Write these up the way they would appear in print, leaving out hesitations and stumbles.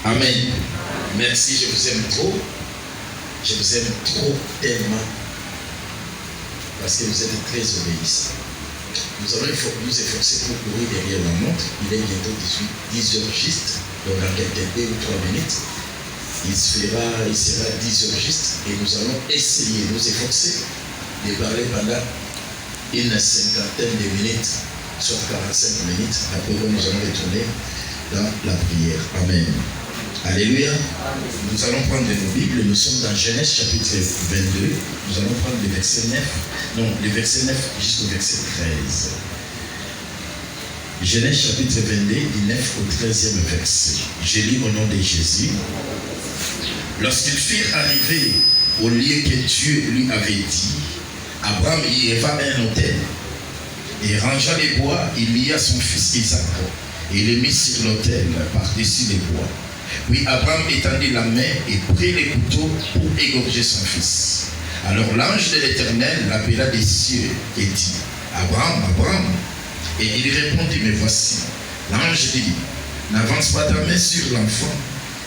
Amen. Merci, je vous aime trop. Je vous aime trop tellement. Parce que vous êtes très obéissants. Nous allons nous efforcer pour courir derrière la montre. Il est bientôt 10 heures juste. Donc dans quelques 2 ou 3 minutes, il sera 10 heures juste. Et nous allons essayer, nous efforcer de parler pendant une cinquantaine de minutes, soit 45 minutes. Après, nous allons retourner dans la prière. Amen. Alléluia. Nous allons prendre nos Bibles. Nous sommes dans Genèse chapitre 22. Nous allons prendre le verset 9. Non, le verset 9 jusqu'au verset 13. Genèse chapitre 22, du 9 au 13e verset. Je lis au nom de Jésus. Lorsqu'ils furent arrivés au lieu que Dieu lui avait dit, Abraham y éleva un autel. Et rangea les bois, il lia son fils Isaac. Et le mit sur l'autel par-dessus les bois. Puis Abraham étendit la main et prit les couteaux pour égorger son fils. Alors l'ange de l'Éternel l'appela des cieux et dit, Abraham, Abraham. Et il répondit, me voici. L'ange dit, n'avance pas ta main sur l'enfant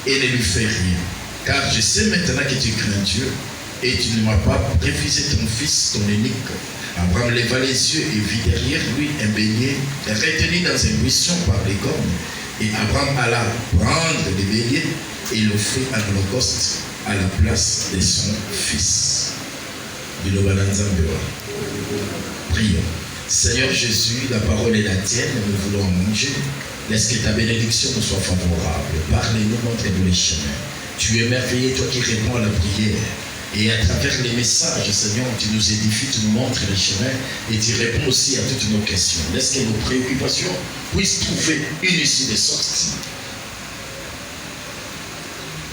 et ne lui fais rien. Car je sais maintenant que tu crains Dieu et tu ne m'as pas refusé ton fils, ton unique. Abraham leva les yeux et vit derrière lui un bélier retenu dans un buisson par les cornes. Et Abraham alla prendre le bélier et l'offrit en holocauste à la place de son fils. Prions. Seigneur Jésus, la parole est la tienne, nous voulons en manger. Laisse que ta bénédiction nous soit favorable. Parlez-nous, montrez-nous les chemins. Tu es merveilleux, toi qui réponds à la prière. Et à travers les messages, Seigneur, tu nous édifies, tu nous montres les chemins et tu réponds aussi à toutes nos questions. Laisse que nos préoccupations puissent trouver une issue de sortie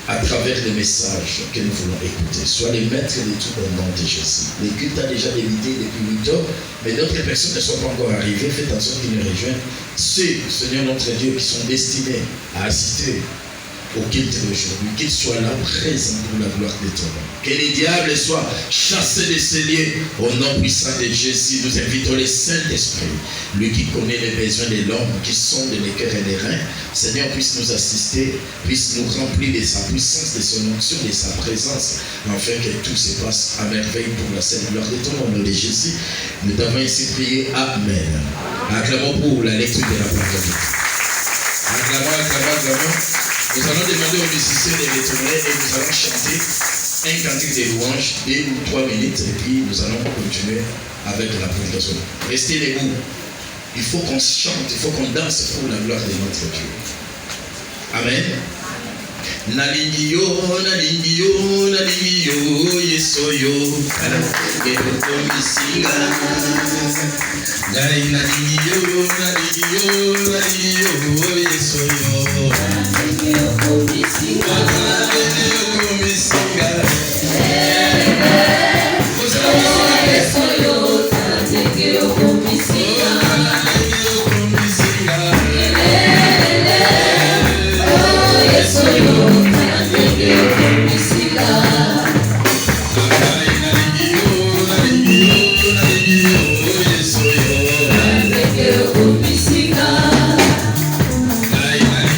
à travers les messages que nous voulons écouter. Sois les maîtres de tout au nom de Jésus. Le culte a déjà débuté depuis 8 heures, mais d'autres personnes ne sont pas encore arrivées. Faites en sorte qu'ils nous rejoignent. Ceux, Seigneur notre Dieu, qui sont destinés à assister au culte d'aujourd'hui, qu'il soit là présent pour la gloire de ton nom. Que les diables soient chassés de ces lieux au nom puissant de Jésus. Nous invitons le Saint-Esprit, lui qui connaît les besoins de l'homme, qui sonde les cœurs et les reins. Seigneur, puisse nous assister, puisse nous remplir de sa puissance, de son onction, de sa présence, afin que tout se passe à merveille pour la sainte gloire de ton nom. Au nom de Jésus, nous devons ainsi prier. Amen. Acclamons pour la lecture de la parole. Acclamons. Nous allons demander aux musiciens de retourner et nous allons chanter un cantique de louange, 2 ou 3 minutes, et puis nous allons continuer avec la prédication. Restez debout. Il faut qu'on chante, il faut qu'on danse pour la gloire de notre Dieu. Amen. Nalingiyo, yesoyo, misinga. Nalingiyo, yesoyo. Bye.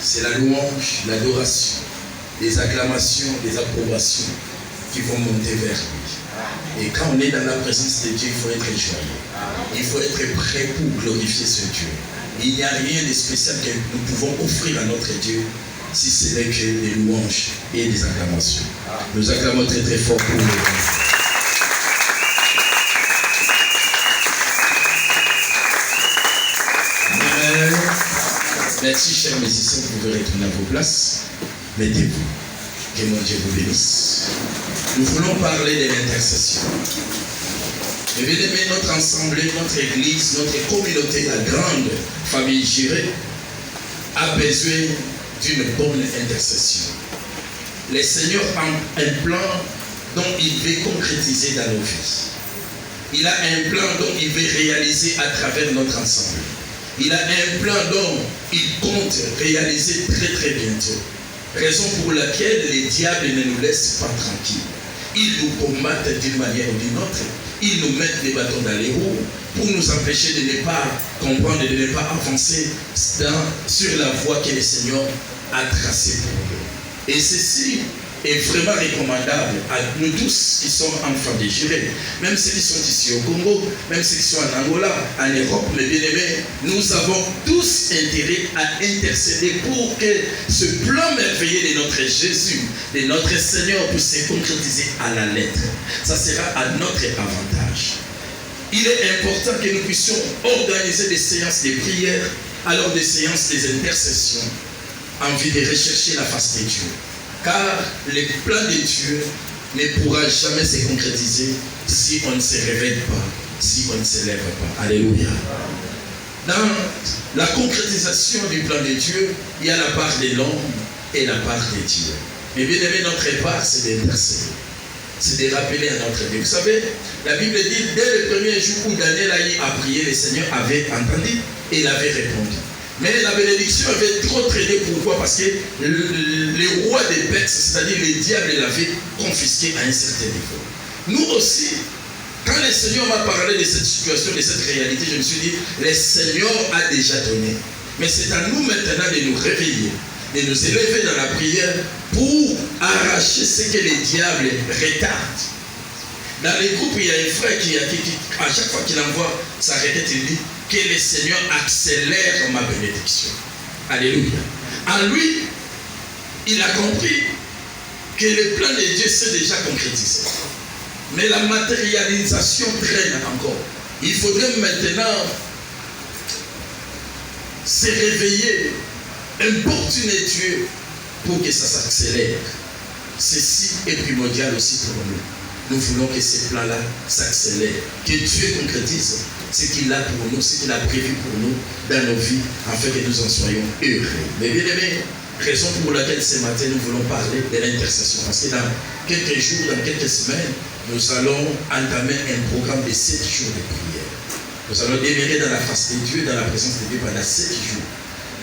C'est la louange, l'adoration, les acclamations, les approbations qui vont monter vers lui. Et quand on est dans la présence de Dieu, il faut être joyeux. Il faut être prêt pour glorifier ce Dieu. Il n'y a rien de spécial que nous pouvons offrir à notre Dieu si ce n'est que des louanges et des acclamations. Nous acclamons très très fort pour nous. Merci, chers musiciens, vous pouvez retourner à vos places. Mettez-vous. Que mon Dieu vous bénisse. Nous voulons parler de l'intercession. Mais bien aimé, notre assemblée, notre église, notre communauté, la grande famille Jireh, a besoin d'une bonne intercession. Le Seigneur a un plan dont il veut concrétiser dans nos vies. Il a un plan dont il veut réaliser à travers notre ensemble. Il a un plan dont il compte réaliser très très bientôt. Raison pour laquelle les diables ne nous laissent pas tranquilles. Ils nous combattent d'une manière ou d'une autre. Ils nous mettent des bâtons dans les roues pour nous empêcher de ne pas comprendre et de ne pas avancer sur la voie que le Seigneur a tracée pour nous. Et ceci est vraiment recommandable à nous tous qui sommes enfants de Jireh, même ceux qui sont ici au Congo, même ceux qui sont en Angola, en Europe, mes bien-aimés, nous avons tous intérêt à intercéder pour que ce plan merveilleux de notre Jésus, de notre Seigneur, puisse se concrétiser à la lettre. Ça sera à notre avantage. Il est important que nous puissions organiser des séances de prière, alors des séances des intercessions, en vue de rechercher la face de Dieu. Car le plan de Dieu ne pourra jamais se concrétiser si on ne se réveille pas, si on ne se lève pas. Alléluia. Dans la concrétisation du plan de Dieu, il y a la part de l'homme et la part de Dieu. Mais bien aimé, notre part, c'est d'intercéder. C'est de rappeler à notre Dieu. Vous savez, la Bible dit, dès le premier jour où Daniel a prié, le Seigneur avait entendu et il avait répondu. Mais la bénédiction avait trop traîné. Pourquoi? Parce que le roi des Perses, c'est-à-dire les diables, l'avaient confisqué à un certain niveau. Nous aussi, quand le Seigneur m'a parlé de cette situation, de cette réalité, je me suis dit, le Seigneur a déjà donné. Mais c'est à nous maintenant de nous réveiller, de nous élever dans la prière pour arracher ce que les diables retardent. Dans les groupes, il y a un frère qui à chaque fois qu'il envoie sa requête, il dit que le Seigneur accélère ma bénédiction. Alléluia. En lui, il a compris que le plan de Dieu s'est déjà concrétisé. Mais la matérialisation traîne encore. Il faudrait maintenant se réveiller, importuner Dieu pour que ça s'accélère. Ceci est primordial aussi pour nous. Nous voulons que ce plan-là s'accélère, que Dieu concrétise ce qu'il a pour nous, ce qu'il a prévu pour nous dans nos vies, afin que nous en soyons heureux. Mais bien aimés, raison pour laquelle ce matin nous voulons parler de l'intercession. Parce que dans quelques jours, dans quelques semaines, nous allons entamer un programme de 7 jours de prière. Nous allons demeurer dans la face de Dieu, dans la présence de Dieu pendant 7 jours.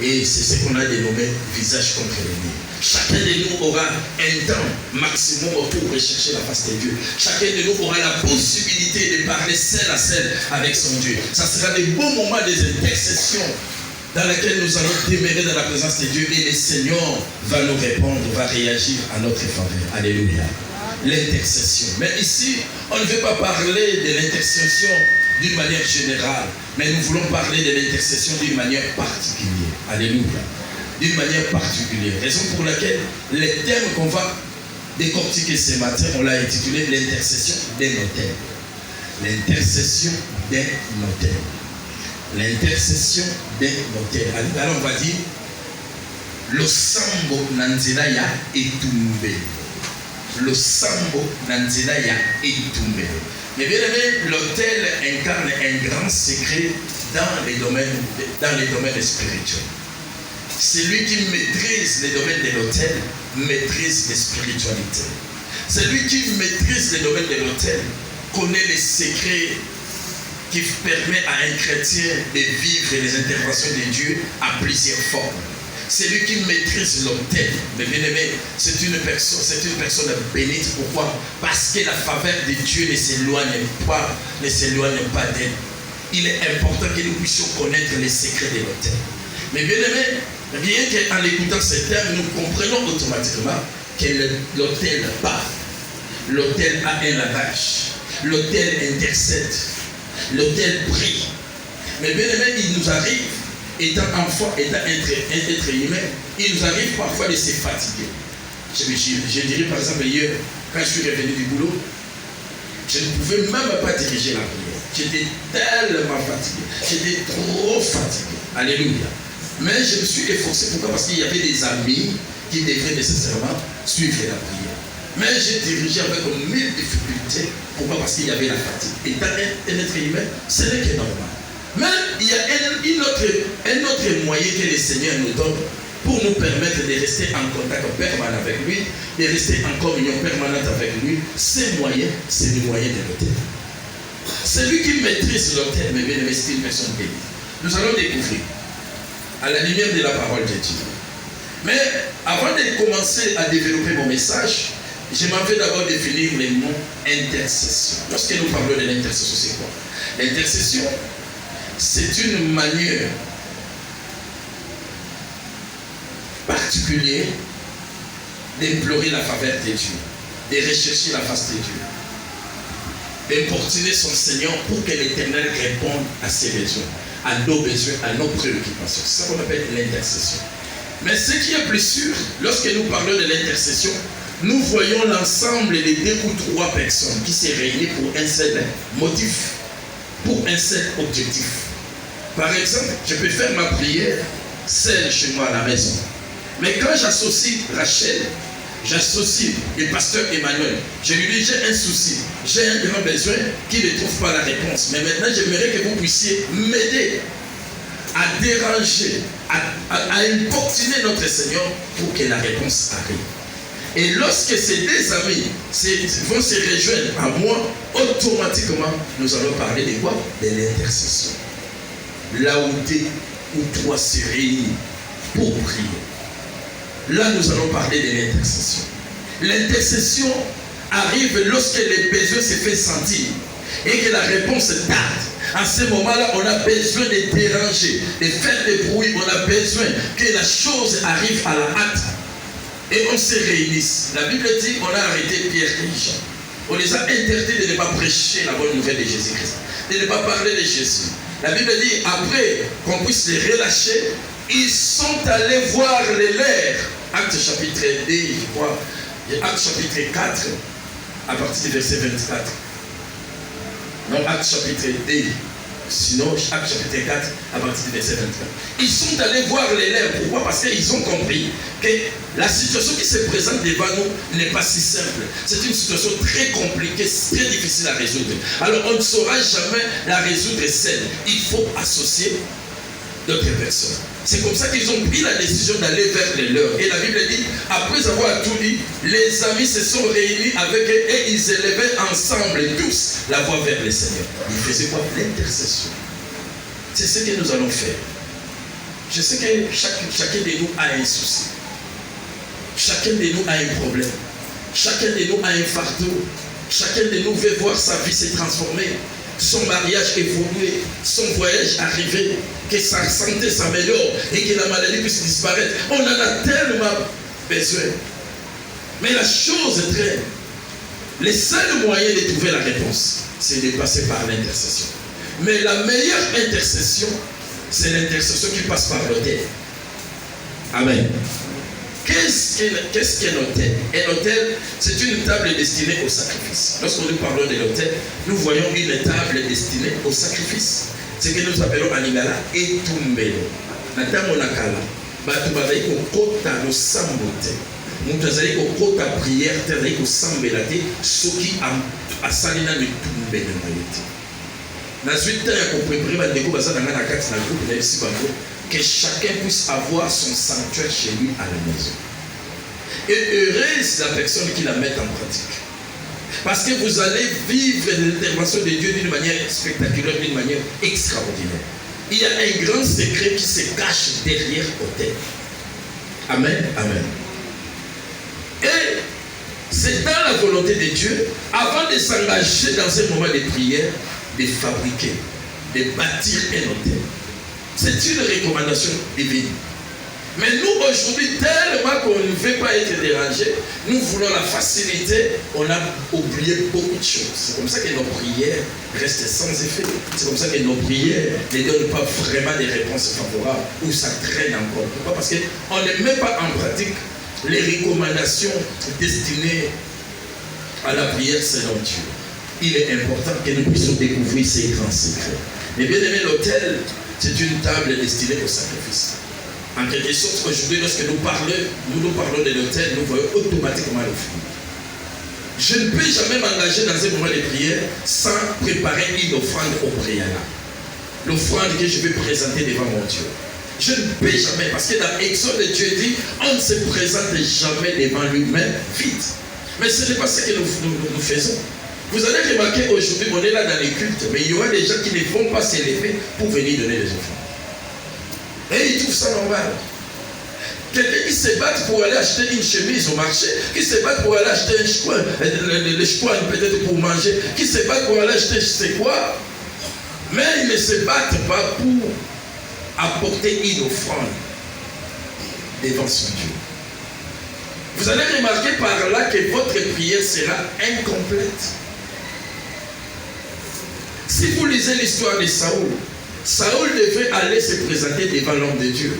Et c'est ce qu'on a dénommé visage contre l'ennemi. Chacun de nous aura un temps maximum pour rechercher la face de Dieu. Chacun de nous aura la possibilité de parler seul à seul avec son Dieu. Ça sera des bons moments des intercessions dans lesquels nous allons demeurer dans la présence de Dieu et le Seigneur va nous répondre, va réagir à notre faveur. Alléluia. L'intercession. Mais ici, on ne veut pas parler de l'intercession d'une manière générale, mais nous voulons parler de l'intercession d'une manière particulière. Alléluia. D'une manière particulière. Raison pour laquelle le thème qu'on va décortiquer ce matin, on l'a intitulé l'intercession des notaires. L'intercession des notaires. L'intercession des notaires. Alors on va dire le sambo nanzela ya etumbe. Le sambo nanzela ya etumbe. Mais bien aimé, l'autel incarne un grand secret dans les domaines spirituels. Celui qui maîtrise les domaines de l'autel maîtrise les spiritualités. Celui qui maîtrise les domaines de l'autel connaît les secrets qui permettent à un chrétien de vivre les interventions de Dieu à plusieurs formes. Celui qui maîtrise l'autel, mais bien aimé, c'est une personne bénite. Pourquoi? Parce que la faveur de Dieu ne s'éloigne pas d'elle. Il est important que nous puissions connaître les secrets de l'autel. Mais bien aimé, rien qu'en écoutant ces termes, nous comprenons automatiquement que l'autel parle. L'autel a un lavage. L'autel intercède. L'autel prie. Mais bien aimé, il nous arrive, étant enfant, étant être humain, il nous arrive parfois de se fatiguer. Je dirais par exemple hier, quand je suis revenu du boulot, je ne pouvais même pas diriger la prière. J'étais tellement fatigué. J'étais trop fatigué. Alléluia. Mais je me suis efforcé. Pourquoi? Parce qu'il y avait des amis qui devraient nécessairement suivre la prière. Mais j'ai dirigé avec 1000 difficultés. Pourquoi? Parce qu'il y avait la fatigue. Étant un être humain, ce n'est que normal. Mais il y a un autre moyen que le Seigneur nous donne pour nous permettre de rester en contact permanent avec lui, de rester en communion permanente avec lui. Ce moyen, c'est le moyen de l'autel. Celui qui maîtrise l'autel, mais bien aimé, c'est une personne bénie. Nous allons découvrir à la lumière de la parole de Dieu. Mais avant de commencer à développer mon message, je m'en vais d'abord définir le mot intercession. Lorsque nous parlons de l'intercession, c'est quoi? L'intercession, c'est une manière particulière d'implorer la faveur de Dieu, de rechercher la face de Dieu, d'importuner son Seigneur pour que l'Éternel réponde à ses besoins, à nos besoins, à nos préoccupations. C'est ça qu'on appelle l'intercession. Mais ce qui est plus sûr, lorsque nous parlons de l'intercession, nous voyons l'ensemble des 2 ou 3 personnes qui se réunissent pour un seul motif, pour un seul objectif. Par exemple, je peux faire ma prière seule chez moi à la maison. Mais quand j'associe Rachel, j'associe le pasteur Emmanuel, je lui dis j'ai un souci, j'ai un grand besoin qui ne trouve pas la réponse. Mais maintenant, j'aimerais que vous puissiez m'aider à déranger, à importuner notre Seigneur pour que la réponse arrive. Et lorsque ces 2 amis vont se rejoindre à moi, automatiquement, nous allons parler de quoi? De l'intercession. Là où 2 ou 3 se réunissent pour prier. Là, nous allons parler de l'intercession. L'intercession arrive lorsque les besoins se font sentir et que la réponse tarde. À ce moment-là, on a besoin de déranger, de faire des bruits. On a besoin que la chose arrive à la hâte. Et on se réunisse. La Bible dit on a arrêté Pierre et Jean. On les a interdits de ne pas prêcher la bonne nouvelle de Jésus-Christ, de ne pas parler de Jésus. La Bible dit après qu'on puisse les relâcher, ils sont allés voir les leurs. Acte chapitre 2, je crois. Acte chapitre 4, à partir du verset 24. Non, Acte chapitre 2. Sinon, Acte chapitre 4, à partir du verset 24. Ils sont allés voir les leurs. Pourquoi? Parce qu'ils ont compris que la situation qui se présente devant nous n'est pas si simple. C'est une situation très compliquée, très difficile à résoudre. Alors, on ne saura jamais la résoudre seule. Il faut associer d'autres personnes. C'est comme ça qu'ils ont pris la décision d'aller vers les leurs. Et la Bible dit, après avoir tout dit, les amis se sont réunis avec eux et ils élevaient ensemble tous la voix vers le Seigneur. Ils faisaient quoi? L'intercession. C'est ce que nous allons faire. Je sais que chacun de nous a un souci. Chacun de nous a un problème. Chacun de nous a un fardeau. Chacun de nous veut voir sa vie se transformer, son mariage évoluer, son voyage arriver, que sa santé s'améliore et que la maladie puisse disparaître. On en a tellement besoin. Mais la chose est très... Le seul moyen de trouver la réponse, c'est de passer par l'intercession. Mais la meilleure intercession, c'est l'intercession qui passe par l'autel. Amen. Qu'est-ce qu'un autel? Un autel, c'est une table destinée au sacrifice. Lorsque nous parlons de l'autel, nous voyons une table destinée au sacrifice. Ce que nous appelons en lingala etumbelo. Natamo nakala. Batu bazali kokota no sambote. Mutu azali kokota prière te azali kosambela te soki asali na etumbelo na ye te. Nazwi temps ya kopréparer bandeko baza na nga na kati na groupe na yebisi bango que chacun puisse avoir son sanctuaire chez lui à la maison. Et heureuse la personne qui la met en pratique. Parce que vous allez vivre l'intervention de Dieu d'une manière spectaculaire, d'une manière extraordinaire. Il y a un grand secret qui se cache derrière l'autel. Amen, amen. Et c'est dans la volonté de Dieu, avant de s'engager dans un moment de prière, de fabriquer, de bâtir un autel. C'est une recommandation divine. Mais nous, aujourd'hui, tellement qu'on ne veut pas être dérangé, nous voulons la facilité, on a oublié beaucoup de choses. C'est comme ça que nos prières restent sans effet. C'est comme ça que nos prières ne donnent pas vraiment des réponses favorables ou ça traîne encore. Pourquoi? Parce qu'on ne met pas en pratique les recommandations destinées à la prière selon Dieu. Il est important que nous puissions découvrir ces grands secrets. Mais bien aimé, l'autel, c'est une table destinée au sacrifice. En quelque sorte, aujourd'hui, lorsque nous parlons de l'autel, nous voyons automatiquement le fruit. Je ne peux jamais m'engager dans un moment de prière sans préparer une offrande au préalable. L'offrande que je vais présenter devant mon Dieu. Je ne peux jamais, parce que dans Exode, Dieu dit, on ne se présente jamais devant lui-même vite. Mais ce n'est pas ce que nous faisons. Vous allez remarquer aujourd'hui, on est là dans les cultes, mais il y aura des gens qui ne vont pas s'élever pour venir donner des offrandes. Et ils trouvent ça normal. Quelqu'un qui se bat pour aller acheter une chemise au marché, qui se bat pour aller acheter un chouan, les chouans peut-être pour manger, qui se bat pour aller acheter je sais quoi, mais ils ne se battent pas pour apporter une offrande devant son Dieu. Vous allez remarquer par là que votre prière sera incomplète. Si vous lisez l'histoire de Saoul, Saoul devait aller se présenter devant l'homme de Dieu.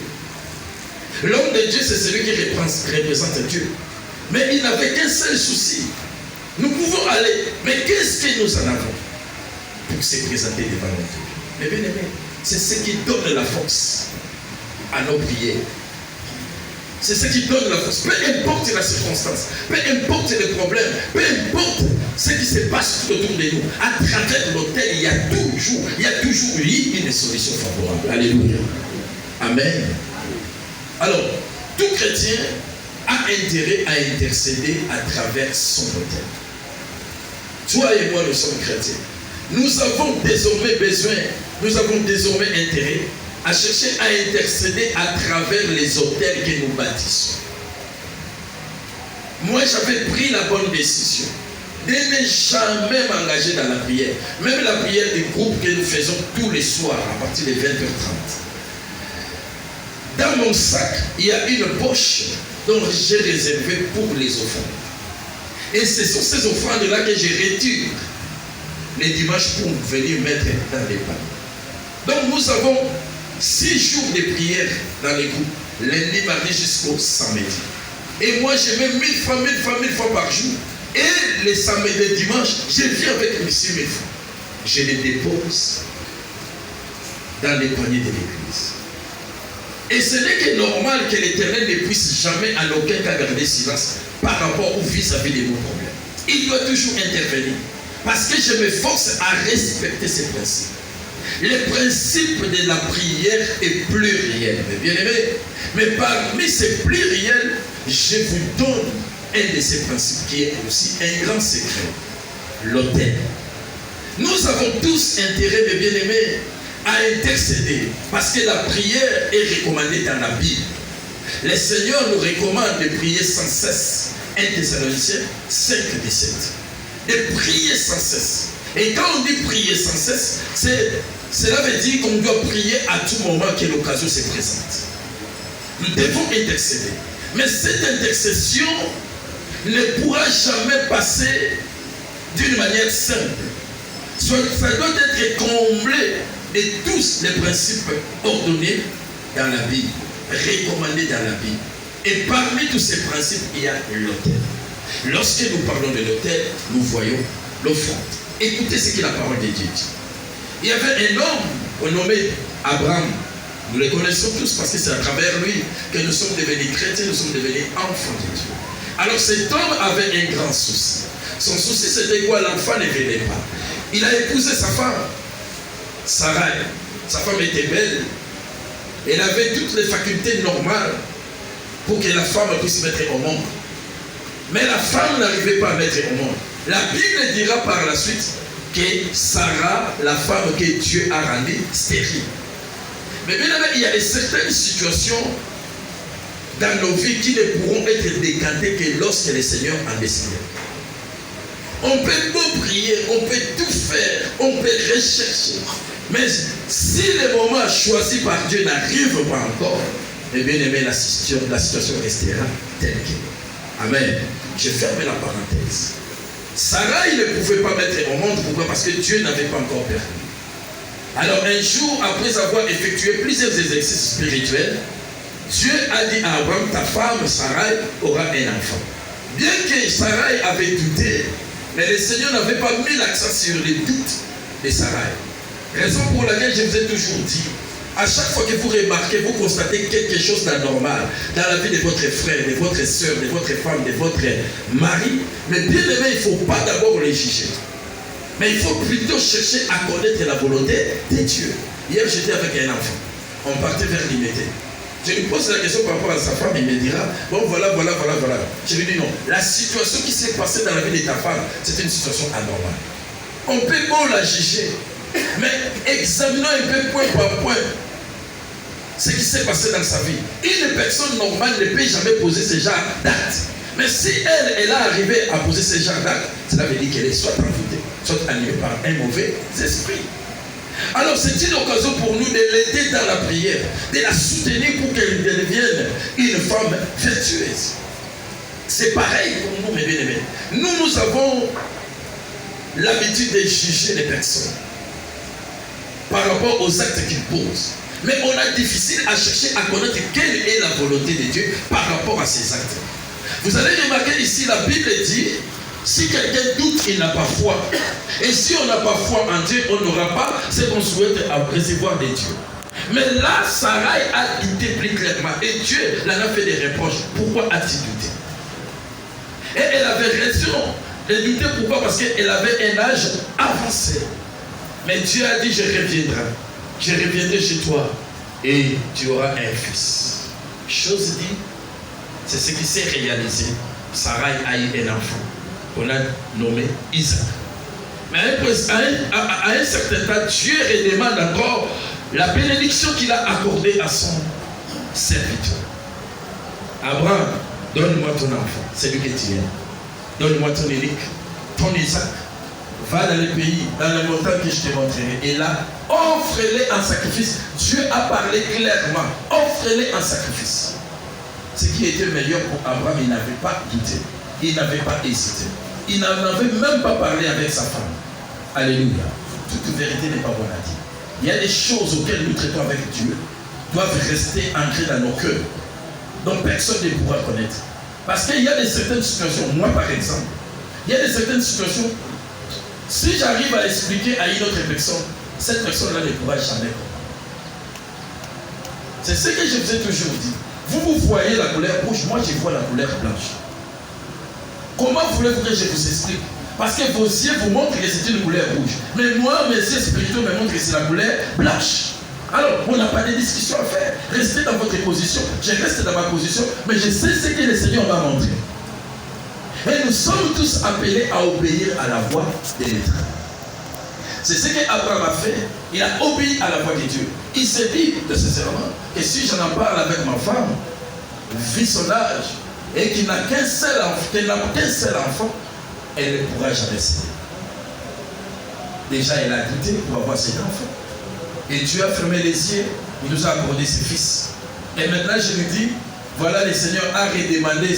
L'homme de Dieu, c'est celui qui représente Dieu. Mais il n'avait qu'un seul souci. Nous pouvons aller, mais qu'est-ce que nous en avons pour se présenter devant notre Dieu? Mais bien aimé, c'est ce qui donne la force à nos prières. C'est ce qui donne la force. Peu importe la circonstance, peu importe les problèmes, peu importe ce qui se passe tout autour de nous, à travers l'autel, il y a toujours eu une solution favorable. Alléluia. Amen. Alors, tout chrétien a intérêt à intercéder à travers son autel. Toi et moi, nous sommes chrétiens. Nous avons désormais besoin, nous avons désormais intérêt à chercher à intercéder à travers les autels que nous bâtissons. Moi, j'avais pris la bonne décision de ne jamais m'engager dans la prière. Même la prière du groupe que nous faisons tous les soirs à partir de 20h30. Dans mon sac, il y a une poche dont j'ai réservé pour les offrandes. Et ce sont ces offrandes-là que je retire les dimanches pour venir mettre dans les paniers. Donc nous avons 6 jours de prière dans les groupes, lundi, mardi jusqu'au samedi. Et moi, je mets 1000 fois par jour. Et les samedis, les dimanches, je viens avec mes 6000 francs. Je les dépose dans les paniers de l'église. Et ce n'est que normal que l'Éternel ne puisse jamais en aucun cas garder silence par rapport ou vis-à-vis de nos problèmes. Il doit toujours intervenir. Parce que je me force à respecter ces principes. Le principe de la prière est pluriel, bien aimé. Mais parmi ces pluriels, je vous donne un de ces principes qui est aussi un grand secret. L'autel. Nous avons tous intérêt, mes bien-aimés, à intercéder. Parce que la prière est recommandée dans la Bible. Le Seigneur nous recommande de prier sans cesse. 1 Thessaloniciens 5, 17. De prier sans cesse. Et quand on dit prier sans cesse, cela veut dire qu'on doit prier à tout moment que l'occasion se présente. Nous devons intercéder. Mais cette intercession ne pourra jamais passer d'une manière simple. Ça doit être comblé de tous les principes ordonnés dans la Bible, recommandés dans la Bible. Et parmi tous ces principes, il y a l'autel. Lorsque nous parlons de l'autel, nous voyons l'offrande. Écoutez ce que la parole de Dieu dit. Il y avait un homme nommé Abraham. Nous le connaissons tous parce que c'est à travers lui que nous sommes devenus chrétiens, nous sommes devenus enfants de Dieu. Alors cet homme avait un grand souci. Son souci c'était quoi? L'enfant ne venait pas. Il a épousé sa femme, Sarai. Sa femme était belle. Elle avait toutes les facultés normales pour que la femme puisse mettre au monde. Mais la femme n'arrivait pas à mettre au monde. La Bible dira par la suite que Sarah, la femme que Dieu a rendue stérile. Mais bien évidemment, il y a certaines situations dans nos vies qui ne pourront être décantées que lorsque le Seigneur en décide. On peut beau prier, on peut tout faire, on peut rechercher. Mais si le moment choisi par Dieu n'arrive pas encore, eh bien aimé, la situation restera telle qu'elle. Amen. Je ferme la parenthèse. Sarah, il ne pouvait pas mettre au monde. Pourquoi? Parce que Dieu n'avait pas encore permis. Alors un jour, après avoir effectué plusieurs exercices spirituels, Dieu a dit à Abraham, ta femme, Sarai, aura un enfant. Bien que Sarai avait douté, mais le Seigneur n'avait pas mis l'accent sur les doutes de Sarai. Raison pour laquelle je vous ai toujours dit À chaque fois que vous remarquez, vous constatez quelque chose d'anormal dans la vie de votre frère, de votre soeur, de votre femme, de votre mari, mais bien aimé, il ne faut pas d'abord les juger. Mais il faut plutôt chercher à connaître la volonté de Dieu. Hier, j'étais avec un enfant. On partait vers l'immédiat. Je lui pose la question par rapport à sa femme, il me dira, bon voilà. Je lui dis non, la situation qui s'est passée dans la vie de ta femme, c'est une situation anormale. On peut beau la juger, mais examinons un peu point par point ce qui s'est passé dans sa vie. Une personne normale ne peut jamais poser ce genre d'acte. Mais si elle a arrivé à poser ce genre d'acte, cela veut dire qu'elle est soit envoûtée, soit animée par un mauvais esprit. Alors c'est une occasion pour nous de l'aider dans la prière, de la soutenir pour qu'elle devienne une femme vertueuse. C'est pareil pour nous, mes bien-aimés. Nous avons l'habitude de juger les personnes par rapport aux actes qu'ils posent. Mais on a difficile à chercher à connaître quelle est la volonté de Dieu par rapport à ces actes. Vous allez remarquer ici, la Bible dit, si quelqu'un doute, il n'a pas foi. Et si on n'a pas foi en Dieu, on n'aura pas ce qu'on souhaite recevoir de Dieu. Mais là, Sarai a douté plus clairement. Et Dieu l'en a fait des reproches. Pourquoi a-t-il douté? Et elle avait raison de douter. Pourquoi? Parce qu'elle avait un âge avancé. Mais Dieu a dit, je reviendrai. Je reviendrai chez toi et tu auras un fils. Chose dit, c'est ce qui s'est réalisé. Sarai a eu un enfant qu'on a nommé Isaac. Mais à un certain temps, Dieu redemande encore la bénédiction qu'il a accordée à son serviteur. Abraham, donne-moi ton enfant, c'est lui que tu aimes. Donne-moi ton unique, ton Isaac. Va dans le pays, dans la montagne que je te montrerai. Et là, offre-les en sacrifice. Dieu a parlé clairement. Offre-les en sacrifice. Ce qui était meilleur pour Abraham, il n'avait pas douté. Il n'avait pas hésité. Il n'avait même pas parlé avec sa femme. Alléluia. Toute vérité n'est pas bonne à dire. Il y a des choses auxquelles nous traitons avec Dieu doivent rester ancrées dans nos cœurs. Donc personne ne pourra connaître. Parce qu'il y a certaines situations, moi par exemple, il y a certaines situations, si j'arrive à expliquer à une autre personne, cette personne-là ne pourra jamais comprendre. C'est ce que je vous ai toujours dit. Vous voyez la couleur rouge, moi je vois la couleur blanche. Comment voulez-vous que je vous explique? Parce que vos yeux vous montrent que c'est une couleur rouge. Mais moi, mes yeux spirituels me montrent que c'est la couleur blanche. Alors, on n'a pas de discussion à faire. Restez dans votre position. Je reste dans ma position, mais je sais ce que le Seigneur m'a montré. Et nous sommes tous appelés à obéir à la voix de l'Éternel. C'est ce qu'Abraham a fait. Il a obéi à la voix de Dieu. Il s'est dit de sincèrement que si j'en parle avec ma femme, vu son âge, et qu'il n'a qu'un seul enfant, elle ne pourra jamais céder. Déjà, elle a douté pour avoir cet enfant. Et Dieu a fermé les yeux, il nous a accordé ses fils. Et maintenant, je lui dis, voilà, le Seigneur a redemandé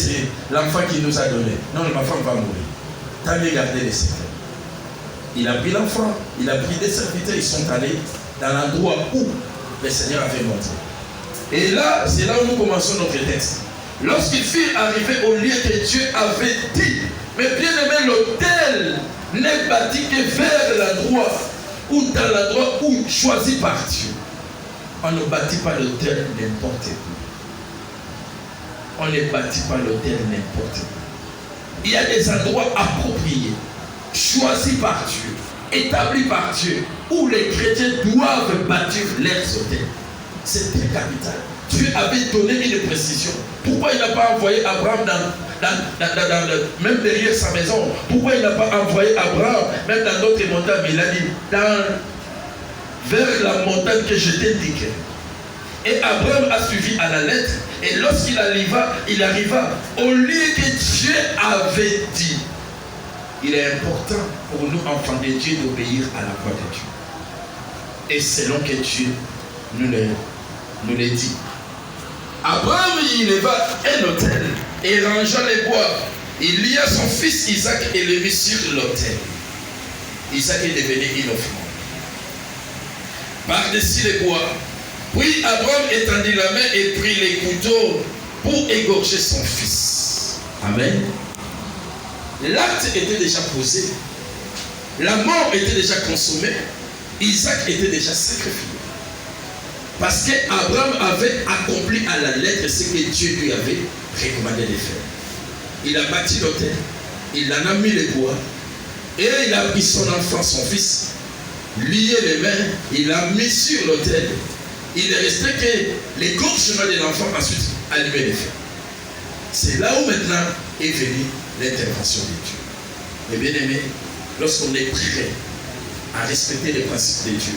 l'enfant qu'il nous a donné. Non, ma femme va mourir. T'as mieux gardé les secrets. Il a pris l'enfant, il a pris des serviteurs, ils sont allés dans l'endroit où le Seigneur avait montré. Et là, c'est là où nous commençons notre texte. Lorsqu'ils furent arrivés au lieu que Dieu avait dit, mais bien aimé, l'autel n'est bâti que vers l'endroit ou dans l'endroit où choisi par Dieu. On ne bâtit pas l'autel n'importe où. On ne bâtit pas l'autel n'importe où. Il y a des endroits appropriés, choisis par Dieu, établis par Dieu, où les chrétiens doivent bâtir leurs autels. C'est très capital. Dieu avait donné une précision. Pourquoi il n'a pas envoyé Abraham même derrière sa maison? Pourquoi il n'a pas envoyé Abraham même dans d'autres montagnes? Mais il a dit vers la montagne que je t'indiquais. Et Abraham a suivi à la lettre. Et lorsqu'il arriva au lieu que Dieu avait dit. Il est important pour nous, enfants de Dieu, d'obéir à la voix de Dieu. Et selon que Dieu nous le dit. Abraham il leva un autel et rangea les bois. Il lia son fils Isaac et le mit sur l'autel. Isaac est devenu une offrande. Par-dessus les bois. Puis Abraham étendit la main et prit les couteaux pour égorger son fils. Amen. L'acte était déjà posé. La mort était déjà consommée. Isaac était déjà sacrifié. Parce qu'Abraham avait accompli à la lettre ce que Dieu lui avait recommandé de faire. Il a bâti l'autel, il en a mis les bois, et il a pris son enfant, son fils, lié les mains, il l'a mis sur l'autel. Il ne restait que l'égorgement de l'enfant, ensuite allumer les feux. C'est là où maintenant est venue l'intervention de Dieu. Et bien aimé, lorsqu'on est prêt à respecter les principes de Dieu,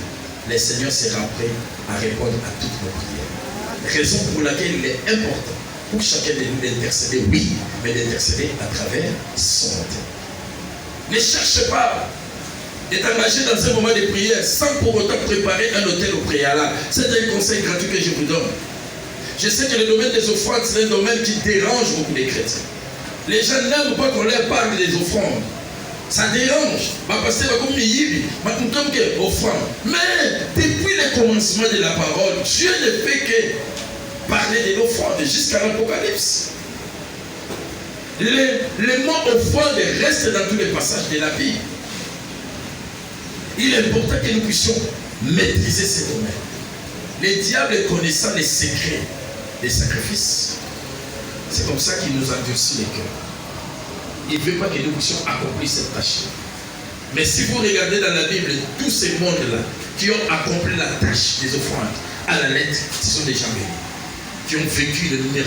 le Seigneur sera prêt à répondre à toutes nos prières. Raison pour laquelle il est important pour chacun de nous d'intercéder, oui, mais d'intercéder à travers son autel. Ne cherchez pas d'être engagé dans un moment de prière sans pour autant préparer un autel au préalable. C'est un conseil gratuit que je vous donne. Je sais que le domaine des offrandes, c'est un domaine qui dérange beaucoup les chrétiens. Les gens n'aiment pas qu'on leur parle des offrandes. Ça dérange. Parce que comme offrande. Mais depuis le commencement de la parole, Dieu ne fait que parler de l'offrande jusqu'à l'Apocalypse. Le mot offrande reste dans tous les passages de la Bible. Il est important que nous puissions maîtriser ces domaines. Le diable connaissant les secrets des sacrifices, c'est comme ça qu'il nous endurcit les cœurs. Il ne veut pas que nous puissions accomplir cette tâche. Mais si vous regardez dans la Bible, tous ces mondes-là qui ont accompli la tâche des offrandes à la lettre, ce sont des gens bénis, qui ont vécu une lumière